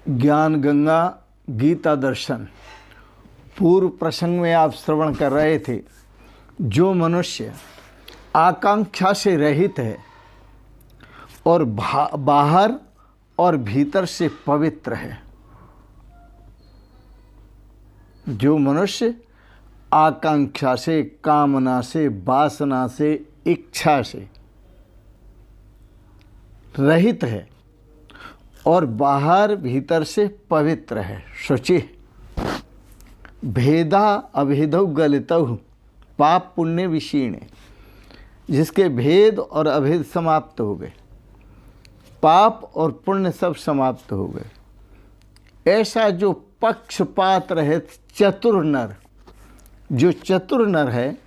ज्ञान गंगा गीता दर्शन। पूर्व प्रसंग में आप श्रवण कर रहे थे, जो मनुष्य आकांक्षा से रहित है और बाहर और भीतर से पवित्र है, जो मनुष्य आकांक्षा से, कामना से, वासना से, इच्छा से रहित है और बाहर भीतर से पवित्र है, शुचि, भेदा अभेदौ गलितौ पाप पुण्य विशीर्ण, जिसके भेद और अभेद समाप्त हो गए, पाप और पुण्य सब समाप्त हो गए, ऐसा जो पक्षपात रहित चतुर नर, जो चतुर नर है,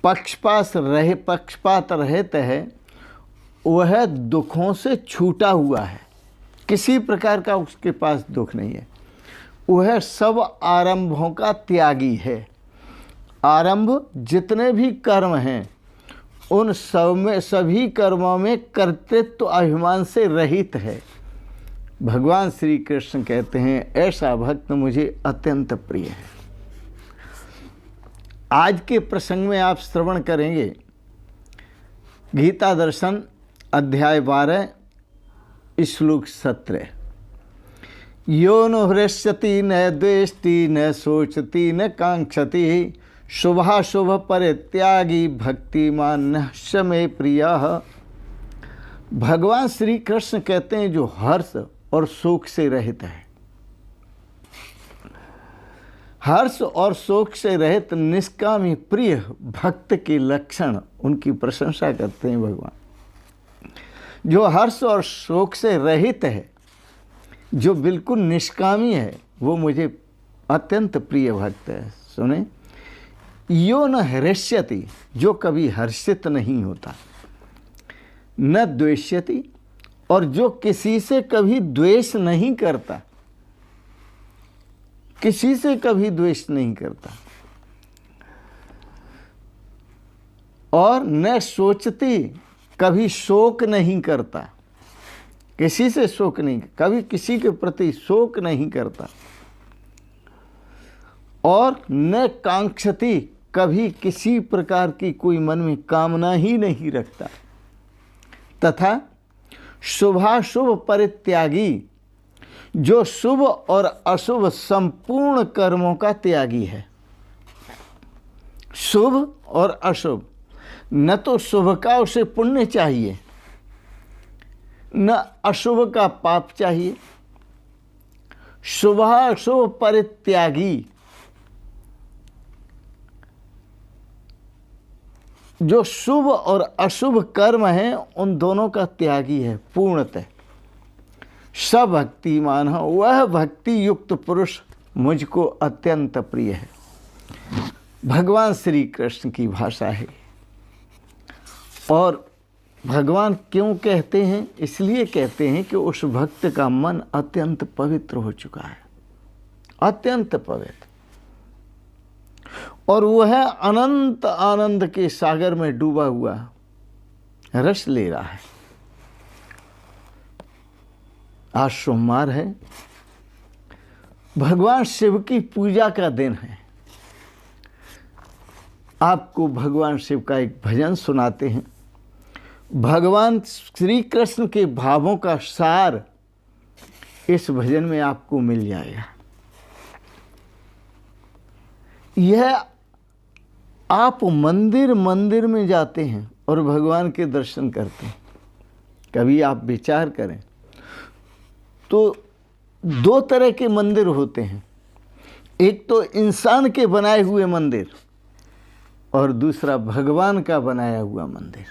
पक्षपात रहित है, वह दुखों से छूटा हुआ है, किसी प्रकार का उसके पास दुख नहीं है, वह सब आरंभों का त्यागी है। आरंभ जितने भी कर्म हैं उन सब में, सभी कर्मों में कर्तृत्व अभिमान से रहित है। भगवान श्री कृष्ण कहते हैं, ऐसा भक्त मुझे अत्यंत प्रिय है। आज के प्रसंग में आप श्रवण करेंगे गीता दर्शन अध्याय 12 श्लोक 17। यो न हृष्यति न द्वेष्टि न सोचति न कांक्षति शुभाशुभ परित्यागी भक्तिमान न शमे प्रियः। भगवान श्री कृष्ण कहते हैं, जो हर्ष और शोक से रहित है, हर्ष और शोक से रहित निष्कामी प्रिय भक्त के लक्षण, उनकी प्रशंसा करते हैं भगवान। जो हर्ष और शोक से रहित है, जो बिल्कुल निष्कामी है, वो मुझे अत्यंत प्रिय भक्त है। सुने, यो न हृष्यति, जो कभी हर्षित नहीं होता, न द्वेष्यति, और जो किसी से कभी द्वेष नहीं करता, किसी से कभी द्वेष नहीं करता, और न सोचती, कभी शोक नहीं करता, किसी से शोक नहीं, कभी किसी के प्रति शोक नहीं करता, और न कांक्षति, कभी किसी प्रकार की कोई मन में कामना ही नहीं रखता, तथा शुभाशुभ परित्यागी, जो शुभ और अशुभ संपूर्ण कर्मों का त्यागी है। शुभ और अशुभ, न तो शुभ का उसे पुण्य चाहिए, न अशुभ का पाप चाहिए। शुभाशुभ परित्यागी, जो शुभ और अशुभ कर्म हैं उन दोनों का त्यागी है पूर्णतः। सभक्तिमान है, वह भक्ति युक्त पुरुष मुझको अत्यंत प्रिय है। भगवान श्री कृष्ण की भाषा है। और भगवान क्यों कहते हैं? इसलिए कहते हैं कि उस भक्त का मन अत्यंत पवित्र हो चुका है, अत्यंत पवित्र, और वह अनंत आनंद के सागर में डूबा हुआ रस ले रहा है। आज सोमवार है, भगवान शिव की पूजा का दिन है। आपको भगवान शिव का एक भजन सुनाते हैं। भगवान श्री कृष्ण के भावों का सार इस भजन में आपको मिल जाएगा। यह आप मंदिर मंदिर में जाते हैं और भगवान के दर्शन करते हैं। कभी आप विचार करें तो दो तरह के मंदिर होते हैं, एक तो इंसान के बनाए हुए मंदिर और दूसरा भगवान का बनाया हुआ मंदिर।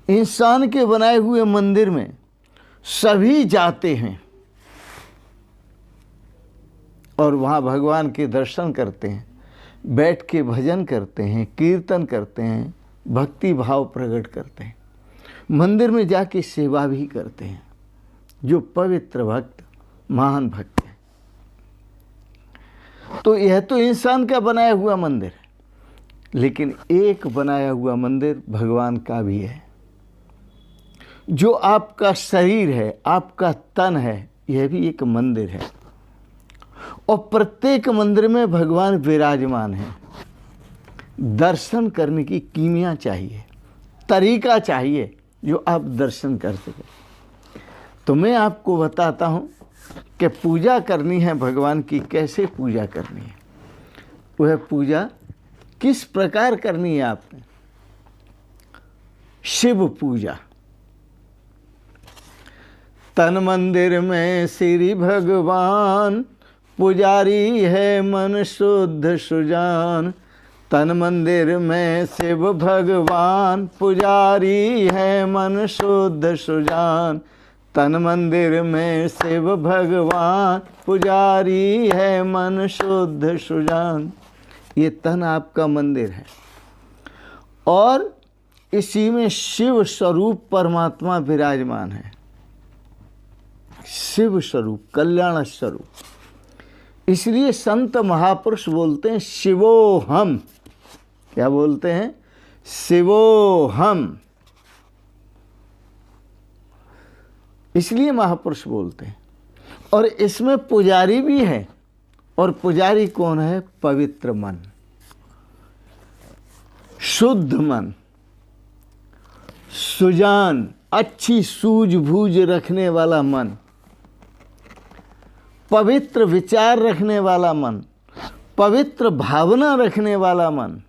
इंसान के बनाए हुए मंदिर में सभी जाते हैं और वहाँ भगवान के दर्शन करते हैं, बैठ के भजन करते हैं, कीर्तन करते हैं, भक्ति भाव प्रकट करते हैं, मंदिर में जाके सेवा भी करते हैं। जो पवित्र भक्त, महान भक्त है। तो यह तो इंसान का बनाया हुआ मंदिर है, लेकिन एक बनाया हुआ मंदिर भगवान का भी है। जो आपका शरीर है, आपका तन है, यह भी एक मंदिर है। और प्रत्येक मंदिर में भगवान विराजमान है। दर्शन करने की कीमिया चाहिए, तरीका चाहिए जो आप दर्शन कर सकें। तो मैं आपको बताता हूँ कि पूजा करनी है भगवान की, कैसे पूजा करनी है। वह पूजा किस प्रकार करनी है आपने। शिव पूजा। तन मंदिर में श्री भगवान, पुजारी है मन शुद्ध सुजान। तन मंदिर में शिव भगवान, पुजारी है मन शुद्ध सुजान। तन मंदिर में शिव भगवान, पुजारी है मन शुद्ध सुजान। ये तन आपका मंदिर है और इसी में शिव स्वरूप परमात्मा विराजमान है। शिव स्वरूप, कल्याण स्वरूप। इसलिए संत महापुरुष बोलते हैं शिवोहम। क्या बोलते हैं? शिवोहम। इसलिए महापुरुष बोलते हैं। और इसमें पुजारी भी है। और पुजारी कौन है? पवित्र मन, शुद्ध मन, सुजान, अच्छी सूझबूझ रखने वाला मन, पवित्र विचार रखने वाला मन, पवित्र भावना रखने वाला मन,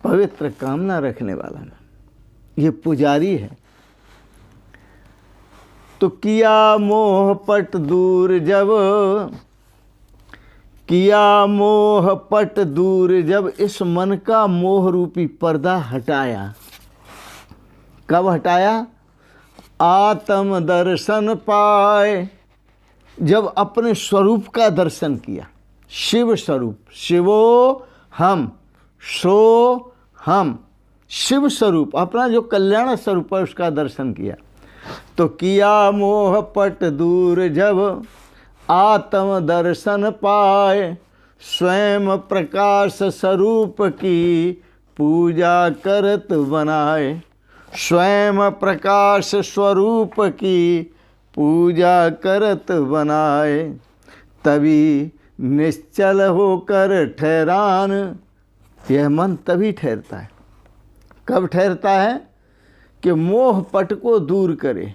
पवित्र कामना रखने वाला मन, ये पुजारी है। तो किया मोह पट दूर जब, किया मोह पट दूर जब, इस मन का मोह रूपी पर्दा हटाया। कब हटाया? आत्म दर्शन पाए, जब अपने स्वरूप का दर्शन किया। शिव स्वरूप, शिवो हम, सो हम, शिव स्वरूप, अपना जो कल्याण स्वरूप है उसका दर्शन किया। तो किया मोह पट दूर जब, आत्म दर्शन पाए, स्वयं प्रकाश स्वरूप की पूजा करत बनाए। स्वयं प्रकाश स्वरूप की पूजा करत बनाए, तभी निश्चल होकर ठहरान। यह मन तभी ठहरता है। कब ठहरता है? कि मोह पट को दूर करे।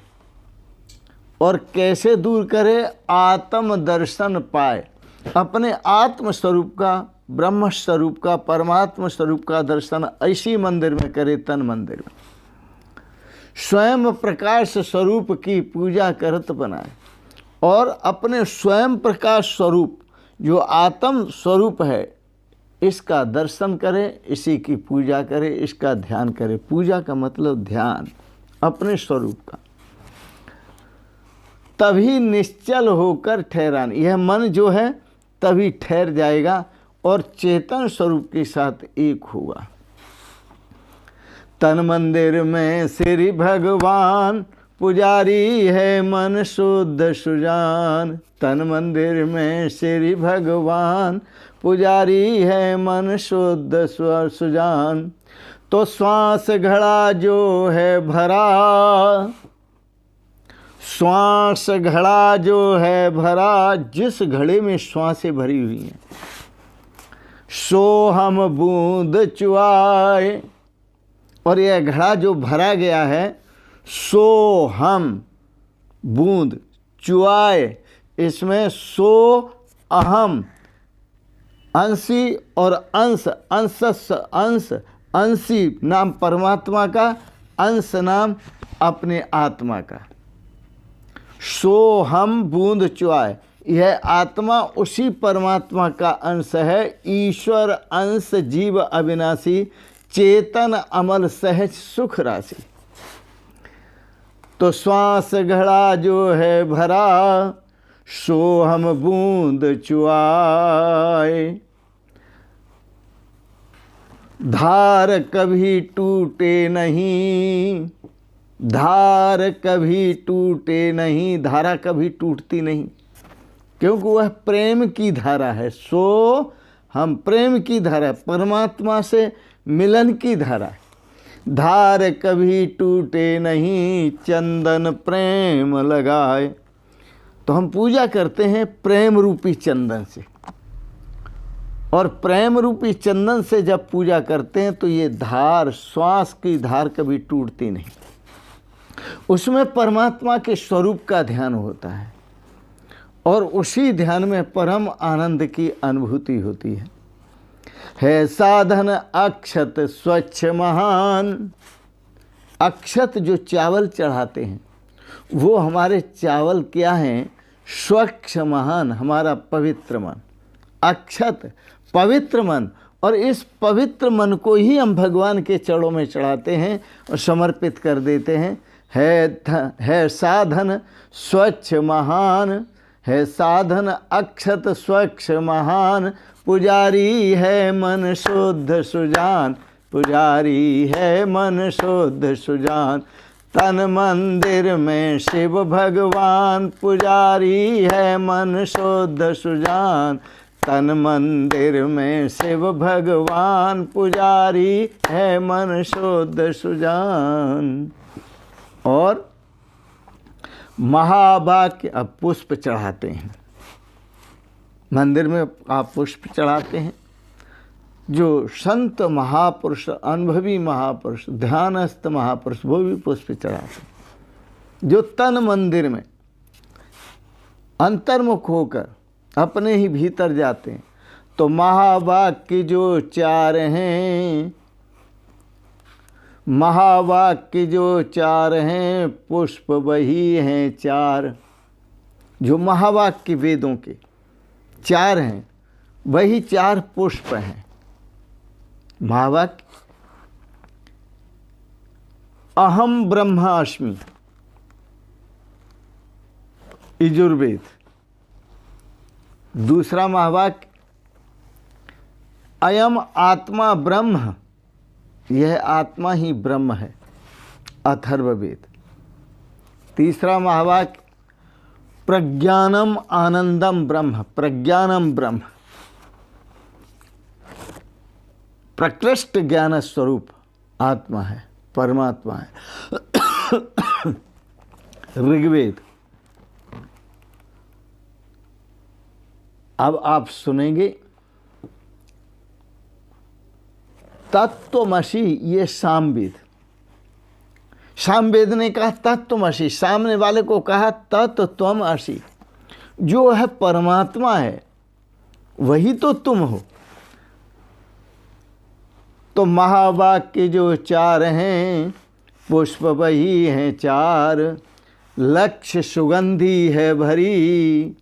और कैसे दूर करे? आत्म दर्शन पाए, अपने आत्म स्वरूप का, ब्रह्म स्वरूप का, परमात्मा स्वरूप का दर्शन ऐसी मंदिर में करे, तन मंदिर में। स्वयं प्रकाश स्वरूप की पूजा करत बनाए। और अपने स्वयं प्रकाश स्वरूप जो आत्म स्वरूप है, इसका दर्शन करे, इसी की पूजा करे, इसका ध्यान करे। पूजा का मतलब ध्यान, अपने स्वरूप का। तभी निश्चल होकर ठहरान। यह मन जो है तभी ठहर जाएगा और चेतन स्वरूप के साथ एक होगा। तन मंदिर में श्री भगवान, पुजारी है मन शुद्ध सुजान। तन मंदिर में श्री भगवान, पुजारी है मन शुद्ध सुजान। तो श्वास घड़ा जो है भरा, श्वास घड़ा जो है भरा, जिस घड़े में श्वासें भरी हुई हैं, सो हम बूंद चुआए। और यह घड़ा जो भरा गया है, सो हम बूंद चुआए। इसमें सो अहम, अंशी और अंश, अंश, अंशी नाम परमात्मा का, अंश नाम अपने आत्मा का। सो हम बूंद चुआए। यह आत्मा उसी परमात्मा का अंश है। ईश्वर अंश, जीव अविनाशी, चेतन अमल सहज सुख राशि। तो श्वास घड़ा जो है भरा, सो हम बूंद चुआए। धार कभी टूटे नहीं, धार कभी टूटे नहीं, धारा कभी टूटती नहीं, क्योंकि वह प्रेम की धारा है। सो हम प्रेम की धारा, परमात्मा से मिलन की धारा। धार कभी टूटे नहीं, चंदन प्रेम लगाए। तो हम पूजा करते हैं प्रेम रूपी चंदन से, और प्रेम रूपी चंदन से जब पूजा करते हैं तो ये धार, श्वास की धार कभी टूटती नहीं। उसमें परमात्मा के स्वरूप का ध्यान होता है, और उसी ध्यान में परम आनंद की अनुभूति होती है साधन अक्षत स्वच्छ महान। अक्षत जो चावल चढ़ाते हैं वो हमारे चावल क्या हैं? स्वच्छ महान, हमारा पवित्र मन। अक्षत पवित्र मन, और इस पवित्र मन को ही हम भगवान के चरणों में चढ़ाते हैं और समर्पित कर देते हैं। है साधन स्वच्छ महान, है साधन अक्षत स्वच्छ महान। पुजारी है मन शुद्ध सुजान, पुजारी है मन शुद्ध सुजान। तन मंदिर में शिव भगवान, पुजारी है मन शुद्ध सुजान। तन मंदिर में शिव भगवान, पुजारी है मन शुद्ध सुजान। और महावाक्य, अब पुष्प चढ़ाते हैं मंदिर में, आप पुष्प चढ़ाते हैं। जो संत महापुरुष, अनुभवी महापुरुष, ध्यानस्थ महापुरुष, वो भी पुष्प चढ़ाते हैं। जो तन मंदिर में अंतर्मुख होकर अपने ही भीतर जाते हैं, तो महावाक्य जो चार हैं, महावाक्य जो चार हैं, पुष्प वही हैं चार। जो महावाक्य वेदों के चार हैं, वही चार पुष्प हैं। महावाक्य अहम ब्रह्मास्मि यजुर्वेद। दूसरा महावाक्य अयम आत्मा ब्रह्म, यह आत्मा ही ब्रह्म है, अथर्ववेद। तीसरा महावाक्य प्रज्ञानम आनंदम ब्रह्म, प्रज्ञानम ब्रह्म, प्रकृष्ट ज्ञान स्वरूप आत्मा है, परमात्मा है, ऋग्वेद। अब आप सुनेंगे तत्त्वमसि, ये सामवेद। सामवेद ने कहा तत्त्वमसि, सामने वाले को कहा तत्त्वमसि। जो है परमात्मा है, वही तो तुम हो। तो महावाक्य जो चार हैं, पुष्प वही हैं चार। लक्ष्य सुगंधी है भरी,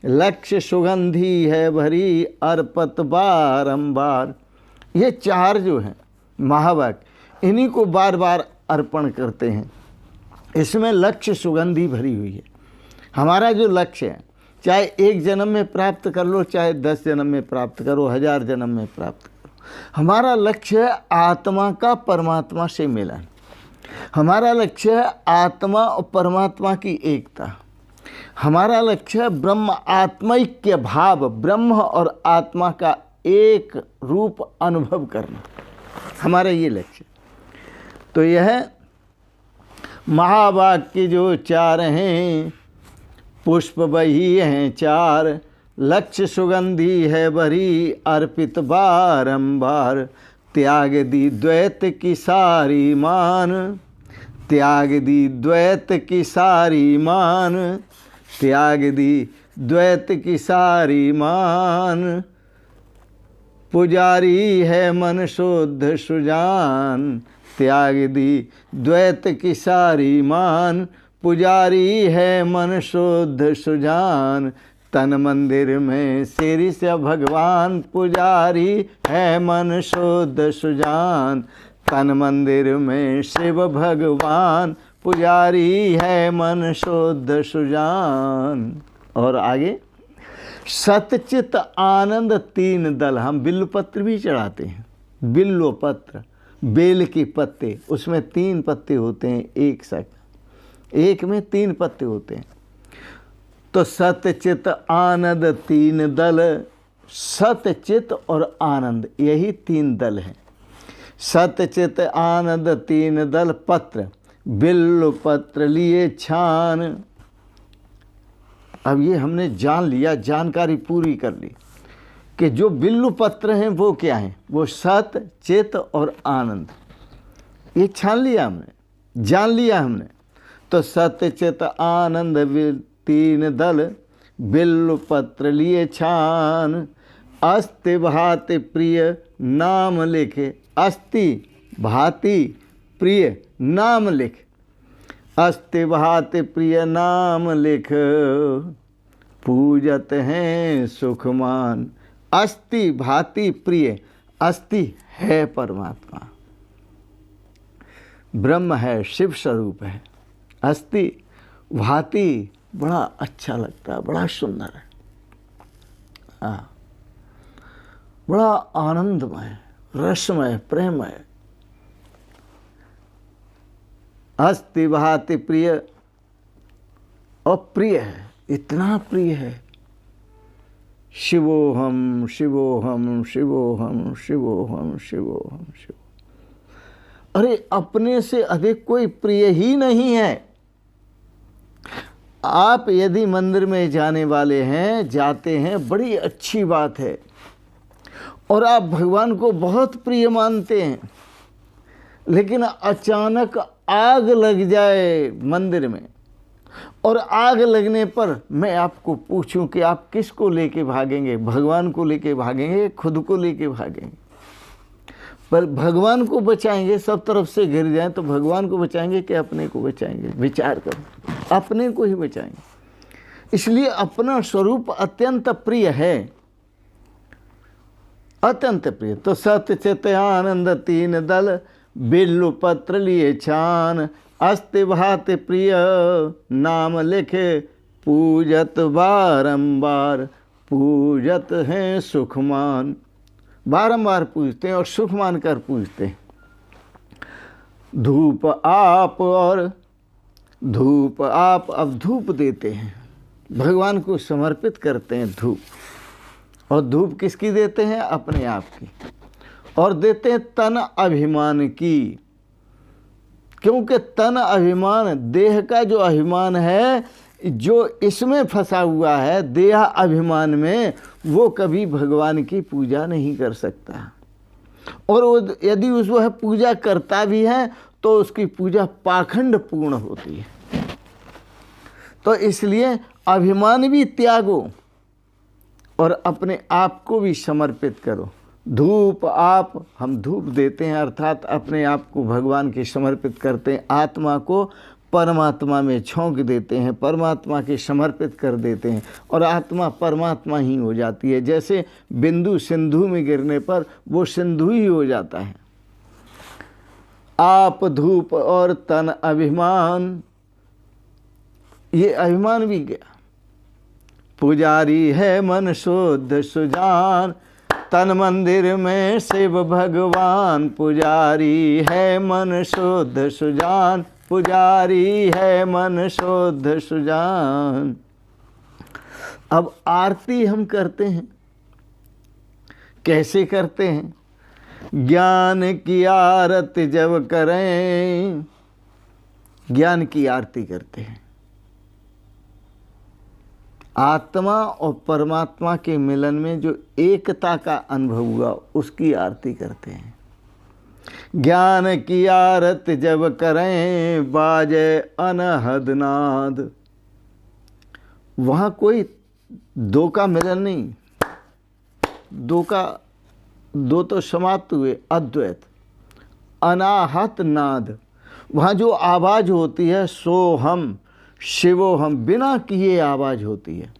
लक्ष्य सुगंधी है भरी, अर्पत बारंबार। ये चार जो हैं महावाक्य, इन्हीं को बार बार अर्पण करते हैं। इसमें लक्ष्य सुगंधी भरी हुई है। हमारा जो लक्ष्य है, चाहे एक जन्म में प्राप्त कर लो, चाहे 10 जन्म में प्राप्त करो, 1000 जन्म में प्राप्त करो, हमारा लक्ष्य है आत्मा का परमात्मा से मिलन। हमारा लक्ष्य है आत्मा और परमात्मा की एकता। हमारा लक्ष्य है ब्रह्म आत्मैक्य भाव, ब्रह्म और आत्मा का एक रूप अनुभव करना, हमारा ये लक्ष्य। तो यह महावाक्य जो चार हैं, पुष्प वही हैं चार। लक्ष्य सुगंधी है भरी, अर्पित बारंबार। त्याग दी द्वैत की सारी मान, त्याग दी द्वैत की सारी मान, त्याग दी द्वैत की सारी मान। पुजारी है मन शुद्ध सुजान, त्याग दी द्वैत की सारी मान। पुजारी है मन शुद्ध सुजान, तन मंदिर में शीर्ष भगवान। पुजारी है मन शुद्ध सुजान, तन मंदिर में शिव भगवान। पुजारी है मन शुद्ध सुजान। और आगे सतचित आनंद तीन दल। हम बिल्वपत्र भी चढ़ाते हैं, बिल्वपत्र, बेल के पत्ते, उसमें 3 पत्ते होते हैं, एक साथ, एक में 3 पत्ते होते हैं। तो सतचित आनंद 3 दल, सतचित और आनंद, यही 3 दल हैं। सतचित आनंद तीन दल पत्र, बिल्व पत्र लिए छान। अब ये हमने जान लिया, जानकारी पूरी कर ली कि जो बिल्व पत्र हैं वो क्या हैं, वो सत, चित और आनंद। ये छान लिया हमने, जान लिया हमने। तो सत्य चित आनंद तीन दल, बिल्व पत्र लिए छान। अस्ति भाति प्रिय नाम लिखे, अस्ति भाति प्रिय नाम लिख, अस्ति भाति प्रिय नाम लिख, पूजत हैं सुखमान। अस्ति भाति प्रिय, अस्ति है परमात्मा, ब्रह्म है, शिव स्वरूप है। अस्ति भाति बड़ा अच्छा लगता है, बड़ा सुंदर है, हाँ, बड़ा आनंदमय, रसमय, प्रेममय। अस्ति भाति प्रिय, और प्रिय है, इतना प्रिय है। शिवोहम शिवोहम शिवोहम शिवोहम शिवोहम शिव। अरे अपने से अधिक कोई प्रिय ही नहीं है। आप यदि मंदिर में जाने वाले हैं, जाते हैं, बड़ी अच्छी बात है, और आप भगवान को बहुत प्रिय मानते हैं, लेकिन अचानक आग लग जाए मंदिर में, और आग लगने पर मैं आपको पूछूं कि आप किसको लेके भागेंगे? भगवान को लेके भागेंगे, खुद को लेके भागेंगे? पर भगवान को बचाएंगे, सब तरफ से घिर जाए तो भगवान को बचाएंगे कि अपने को बचाएंगे? विचार करो, अपने को ही बचाएंगे। इसलिए अपना स्वरूप अत्यंत प्रिय है, अत्यंत प्रिय। तो सत्य चित आनंद तीन दल, बिल्व पत्र लिए छान। अस्ति भाति प्रिय नाम लिखे, पूजत बारंबार, पूजत हैं सुखमान। बारंबार पूजते हैं और सुख मानकर पूजते हैं। धूप आप, और धूप आप, अब धूप देते हैं, भगवान को समर्पित करते हैं धूप। और धूप किसकी देते हैं? अपने आप की। और देते हैं तन अभिमान की, क्योंकि तन अभिमान, देह का जो अभिमान है, जो इसमें फंसा हुआ है देह अभिमान में, वो कभी भगवान की पूजा नहीं कर सकता। और वो यदि वह पूजा करता भी है तो उसकी पूजा पाखंड पूर्ण होती है। तो इसलिए अभिमान भी त्यागो और अपने आप को भी समर्पित करो। धूप आप, हम धूप देते हैं, अर्थात अपने आप को भगवान के समर्पित करते हैं, आत्मा को परमात्मा में झोंक देते हैं, परमात्मा के समर्पित कर देते हैं, और आत्मा परमात्मा ही हो जाती है। जैसे बिंदु सिंधु में गिरने पर वो सिंधु ही हो जाता है। आप धूप और तन अभिमान, ये अभिमान भी गया। पुजारी है मन शुद्ध सुजान, तन मंदिर में शिव भगवान। पुजारी है मन शुद्ध सुजान, पुजारी है मन शुद्ध सुजान। अब आरती हम करते हैं, कैसे करते हैं? ज्ञान की आरती जब करें, ज्ञान की आरती करते हैं। आत्मा और परमात्मा के मिलन में जो एकता का अनुभव हुआ, उसकी आरती करते हैं। ज्ञान की आरती जब करें, बाजे अनहद नाद। वहाँ कोई दो का मिलन नहीं, दो तो समाप्त हुए, अद्वैत। अनाहत नाद, वहाँ जो आवाज़ होती है, सोहम शिवोहम, बिना किए आवाज़ होती है।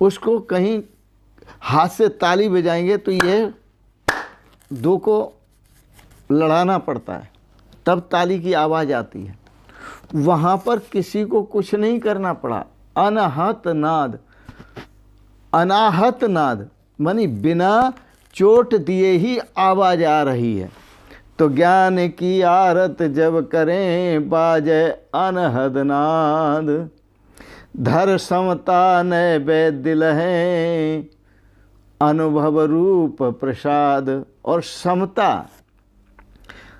उसको कहीं हाथ से ताली बजाएंगे तो ये दो को लड़ाना पड़ता है, तब ताली की आवाज़ आती है। वहाँ पर किसी को कुछ नहीं करना पड़ा। अनाहत नाद, अनाहत नाद मानी बिना चोट दिए ही आवाज़ आ रही है। तो ज्ञान की आरत जब करें, बाजे अनहद नाद। धर समता नैवेद्य दिल है, अनुभव रूप प्रसाद। और समता,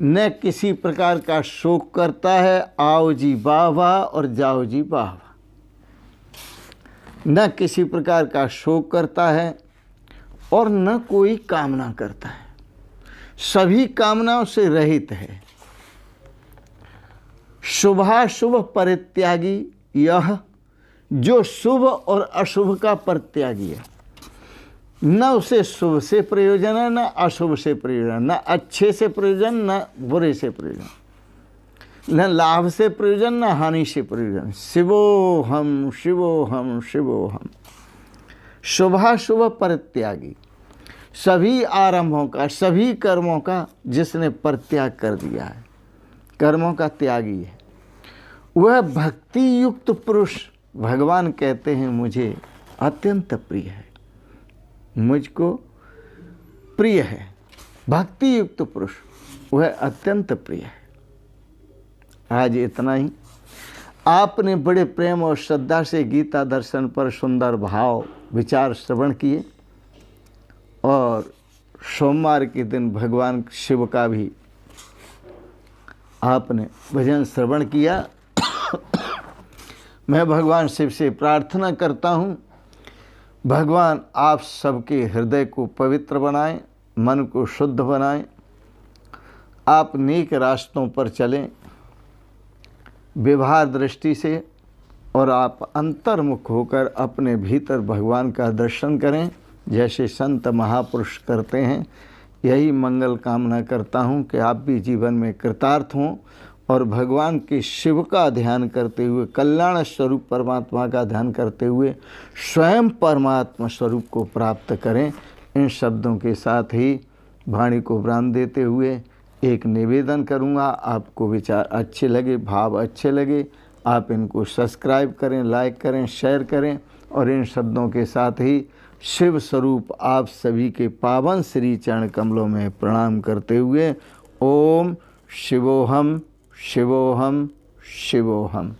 न किसी प्रकार का शोक करता है, आओ जी वाह वाह और जाओ जी वाह वाह। न किसी प्रकार का शोक करता है और न कोई कामना करता है, सभी कामनाओं से रहित है। शुभाशुभ परित्यागी यह, जो शुभ और अशुभ का परित्यागी है। न उसे शुभ से प्रयोजन है, न अशुभ से प्रयोजन, न अच्छे से प्रयोजन, न बुरे से प्रयोजन, न लाभ से प्रयोजन, न हानि से प्रयोजन। शिवोहम शिवोहम शिवोहम। शुभाशुभ परित्यागी, सभी आरंभों का, सभी कर्मों का जिसने परित्याग कर दिया है, कर्मों का त्यागी है, वह भक्ति युक्त पुरुष भगवान कहते हैं मुझे अत्यंत प्रिय है, मुझको प्रिय है। भक्ति युक्त पुरुष वह अत्यंत प्रिय है। आज इतना ही। आपने बड़े प्रेम और श्रद्धा से गीता दर्शन पर सुंदर भाव विचार श्रवण किए और सोमवार के दिन भगवान शिव का भी आपने भजन श्रवण किया। मैं भगवान शिव से प्रार्थना करता हूँ, भगवान आप सबके हृदय को पवित्र बनाएं, मन को शुद्ध बनाएं, आप नेक रास्तों पर चलें व्यवहार दृष्टि से, और आप अंतर्मुख होकर अपने भीतर भगवान का दर्शन करें जैसे संत महापुरुष करते हैं। यही मंगल कामना करता हूँ कि आप भी जीवन में कृतार्थ हों और भगवान के शिव का ध्यान करते हुए, कल्याण स्वरूप परमात्मा का ध्यान करते हुए स्वयं परमात्मा स्वरूप को प्राप्त करें। इन शब्दों के साथ ही वाणी को विराम देते हुए एक निवेदन करूंगा, आपको विचार अच्छे लगे, भाव अच्छे लगे, आप इनको सब्सक्राइब करें, लाइक करें, शेयर करें। और इन शब्दों के साथ ही शिव स्वरूप आप सभी के पावन श्री चरण कमलों में प्रणाम करते हुए ओम शिवोहम शिवोहम शिवोहम।